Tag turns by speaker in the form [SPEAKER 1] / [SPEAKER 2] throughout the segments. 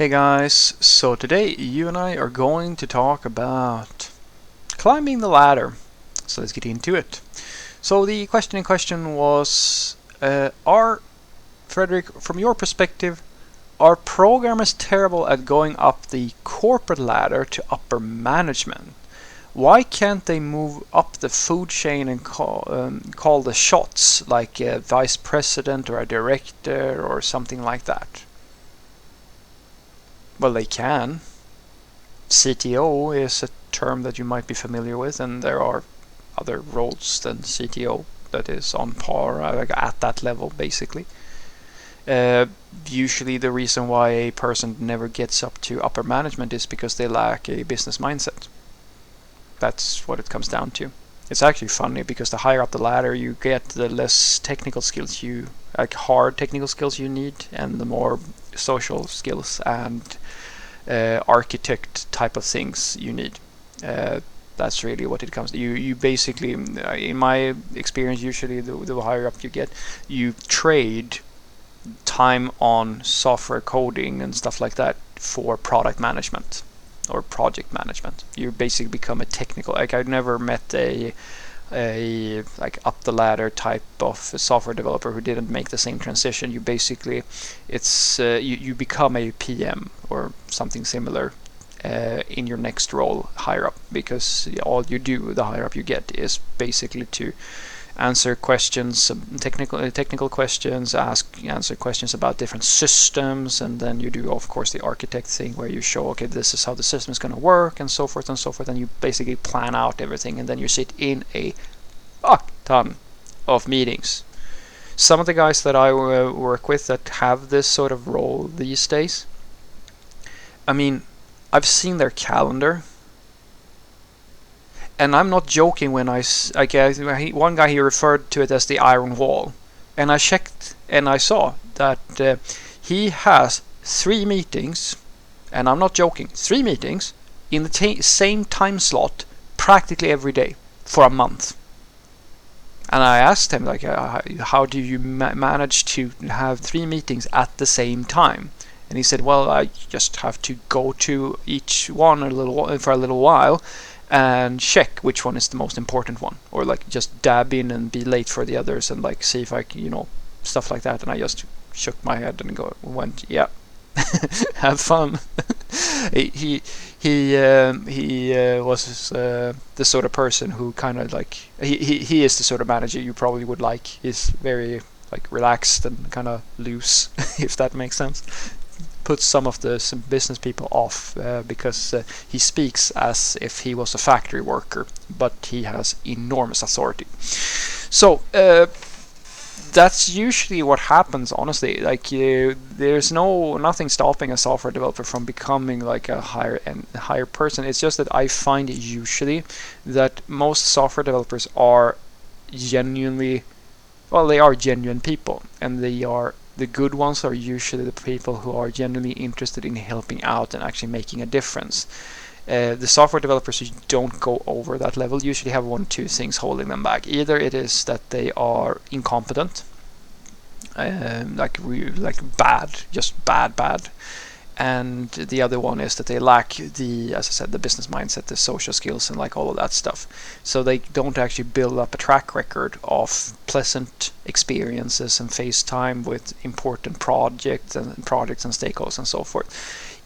[SPEAKER 1] Hey guys, so today you and I are going to talk about climbing the ladder. So let's get into it. So the question in question was, Frederick, from your perspective, are programmers terrible at going up the corporate ladder to upper management? Why can't they move up the food chain and call the shots, like a vice president or a director or something like that? Well, they can. CTO is a term that you might be familiar with, and there are other roles than CTO that is on par, like at that level, basically. Usually, the reason why a person never gets up to upper management is because they lack a business mindset. That's what it comes down to. It's actually funny because the higher up the ladder you get, the less technical skills like hard technical skills you need, and the more social skills and architect type of things you need. That's really what it comes to. You basically, in my experience, usually the higher up you get, you trade time on software coding and stuff like that for product management or project management. You basically become a technical. Like, I've never met a like up the ladder type of software developer who didn't make the same transition. You basically, it's you become a PM or something similar in your next role higher up, because all you do the higher up you get is basically to answer questions, technical questions, answer questions about different systems, and then you do, of course, the architect thing where you show, okay, this is how the system is going to work, and so forth and so forth, and you basically plan out everything, and then you sit in a fuck ton of meetings. Some of the guys that I work with that have this sort of role these days, I mean, I've seen their calendar. And I'm not joking when one guy, he referred to it as the iron wall, and I checked and I saw that he has 3 meetings, and I'm not joking, 3 meetings in the same time slot practically every day for a month. And I asked him, like, how do you manage to have 3 meetings at the same time? And he said, well, I just have to go to each one for a little while and check which one is the most important one, or like just dab in and be late for the others, and like see if I can, stuff like that. And I just shook my head and went, yeah, have fun. he was the sort of person who kind of like he is the sort of manager you probably would like. He's very like relaxed and kind of loose, if that makes sense. Puts some of the business people off because he speaks as if he was a factory worker, but he has enormous authority. So that's usually what happens, honestly. Like, there's nothing stopping a software developer from becoming like a higher person. It's just that I find usually that most software developers are genuinely, well, they are genuine people, and the good ones are usually the people who are genuinely interested in helping out and actually making a difference. The software developers who don't go over that level usually have 2 things holding them back. Either it is that they are incompetent, like bad, just bad, and the other one is that they lack as I said, the business mindset, the social skills, and like all of that stuff. So they don't actually build up a track record of pleasant experiences and face time with important projects and stakeholders and so forth.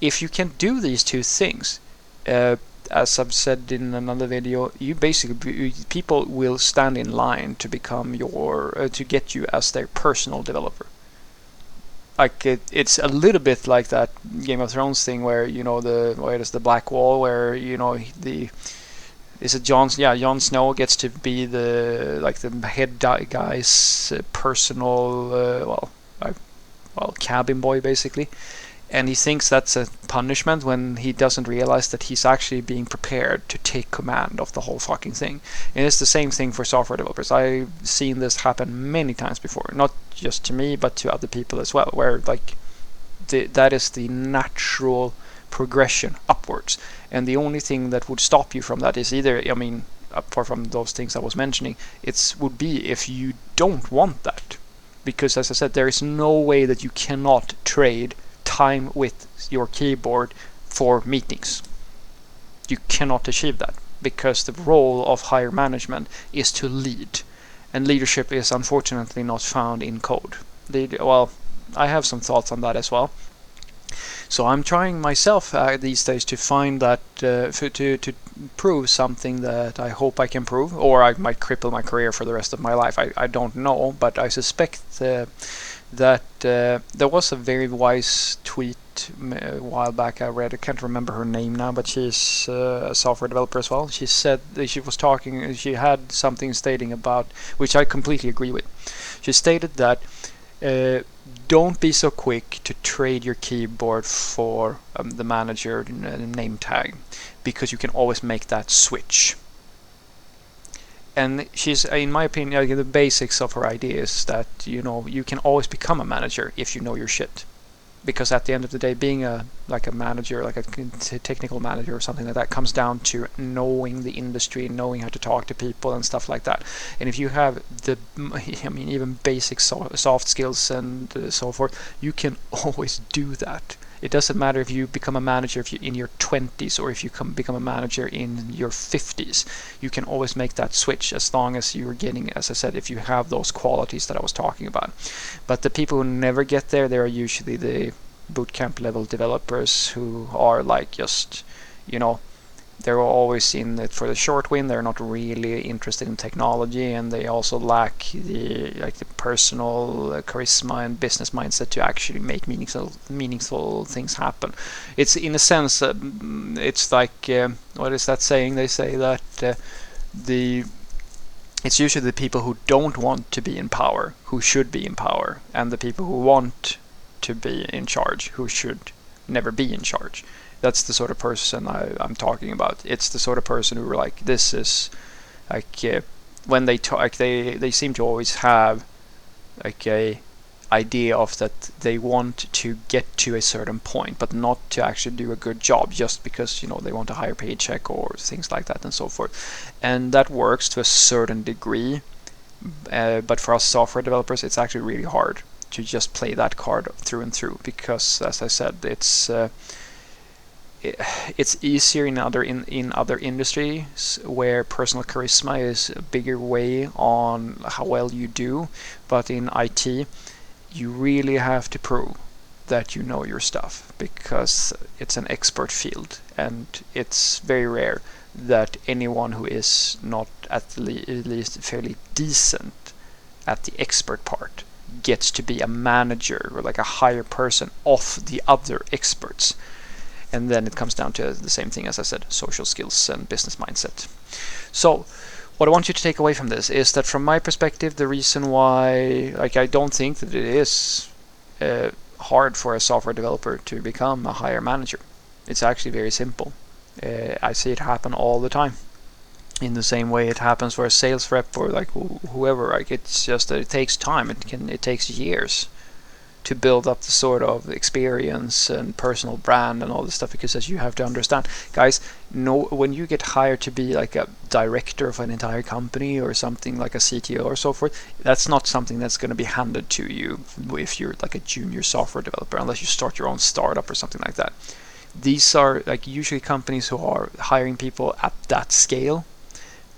[SPEAKER 1] If you can do these 2 things, as I've said in another video, you basically, people will stand in line to become to get you as their personal developer. Like, it's a little bit like that Game of Thrones thing where the Black Wall, where Jon Snow gets to be the head guy's personal cabin boy, basically. And he thinks that's a punishment when he doesn't realize that he's actually being prepared to take command of the whole fucking thing. And it's the same thing for software developers. I've seen this happen many times before, not just to me, but to other people as well, where like that is the natural progression upwards. And the only thing that would stop you from that is either, apart from those things I was mentioning, would be if you don't want that. Because, as I said, there is no way that you cannot trade time with your keyboard for meetings. You cannot achieve that, because the role of higher management is to lead, and leadership is unfortunately not found in code. Well, I have some thoughts on that as well. So I'm trying myself these days to find that, to prove something that I hope I can prove, or I might cripple my career for the rest of my life. I don't know, but I suspect that there was a very wise tweet a while back I read. I can't remember her name now, but she's a software developer as well. She said that she had something stating about, which I completely agree with. She stated that don't be so quick to trade your keyboard for the manager name tag, because you can always make that switch. And she's, in my opinion, the basics of her idea is that you can always become a manager if you know your shit. Because at the end of the day, being a manager, like a technical manager or something like that, comes down to knowing the industry, knowing how to talk to people and stuff like that. And if you have even basic soft skills and so forth, you can always do that. It doesn't matter if you become a manager in your 20s or if you become a manager in your 50s. You can always make that switch, as long as you're getting, as I said, if you have those qualities that I was talking about. But the people who never get there, they are usually the bootcamp level developers who are like just, they're always in it for the short win. They're not really interested in technology, and they also lack the personal charisma and business mindset to actually make meaningful things happen. It's, in a sense, it's like what is that saying? They say that it's usually the people who don't want to be in power who should be in power, and the people who want to be in charge who should never be in charge. That's the sort of person I'm talking about. It's the sort of person who are like, this is like when they talk, they seem to always have like a idea of that they want to get to a certain point, but not to actually do a good job, just because they want a higher paycheck or things like that and so forth. And that works to a certain degree, but for us software developers, it's actually really hard to just play that card through and through, because, as I said, it's easier in other industries where personal charisma is a bigger way on how well you do. But in IT, you really have to prove that you know your stuff, because it's an expert field, and it's very rare that anyone who is not at least fairly decent at the expert part gets to be a manager or like a higher person of the other experts. And then it comes down to the same thing, as I said, social skills and business mindset. So what I want you to take away from this is that, from my perspective, the reason why I don't think that it is hard for a software developer to become a higher manager. It's actually very simple. I see it happen all the time. In the same way it happens for a sales rep or whoever. It's just that it takes time. It takes years to build up the sort of experience and personal brand and all this stuff, because, as you have to understand, guys, when you get hired to be like a director of an entire company or something, like a CTO or so forth, that's not something that's going to be handed to you if you're like a junior software developer, unless you start your own startup or something like that. These are usually companies who are hiring people at that scale.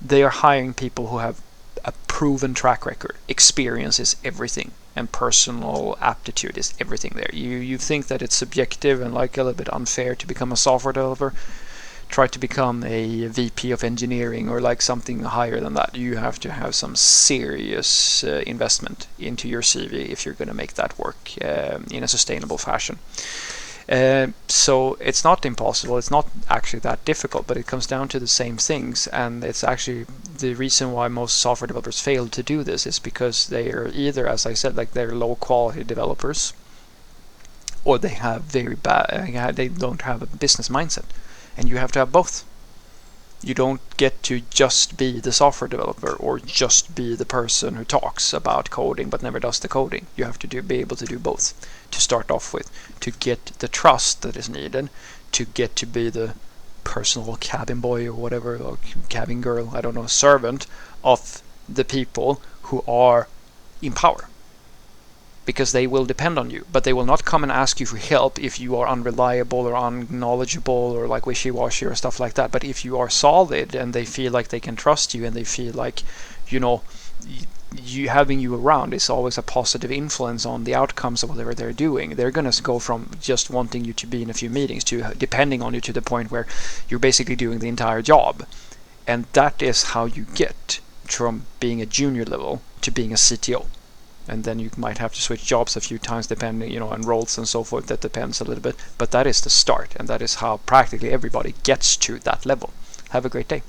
[SPEAKER 1] They are hiring people who have a proven track record. Experience is everything, and personal aptitude is everything there. You think that it's subjective and a little bit unfair to become a software developer. Try to become a VP of engineering or something higher than that. You have to have some serious investment into your CV if you're going to make that work in a sustainable fashion. So it's not impossible, it's not actually that difficult, but it comes down to the same things. And it's actually the reason why most software developers fail to do this is because they are either, as I said, they're low quality developers, or they have very bad, they don't have a business mindset. And you have to have both. You don't get to just be the software developer or just be the person who talks about coding but never does the coding. You have to be able to do both to start off with, to get the trust that is needed, to get to be the personal cabin boy or whatever, or cabin girl, I don't know, servant of the people who are in power. because they will depend on you, but they will not come and ask you for help if you are unreliable or unknowledgeable or like wishy-washy or stuff like that. But if you are solid and they feel like they can trust you and they feel like, you know, you having you around is always a positive influence on the outcomes of whatever they're doing, they're going to go from just wanting you to be in a few meetings to depending on you to the point where you're basically doing the entire job. And that is how you get from being a junior level to being a CTO. And then you might have to switch jobs a few times depending, you know, on roles and so forth. That depends a little bit, but that is the start, and that is how practically everybody gets to that level. Have a great day.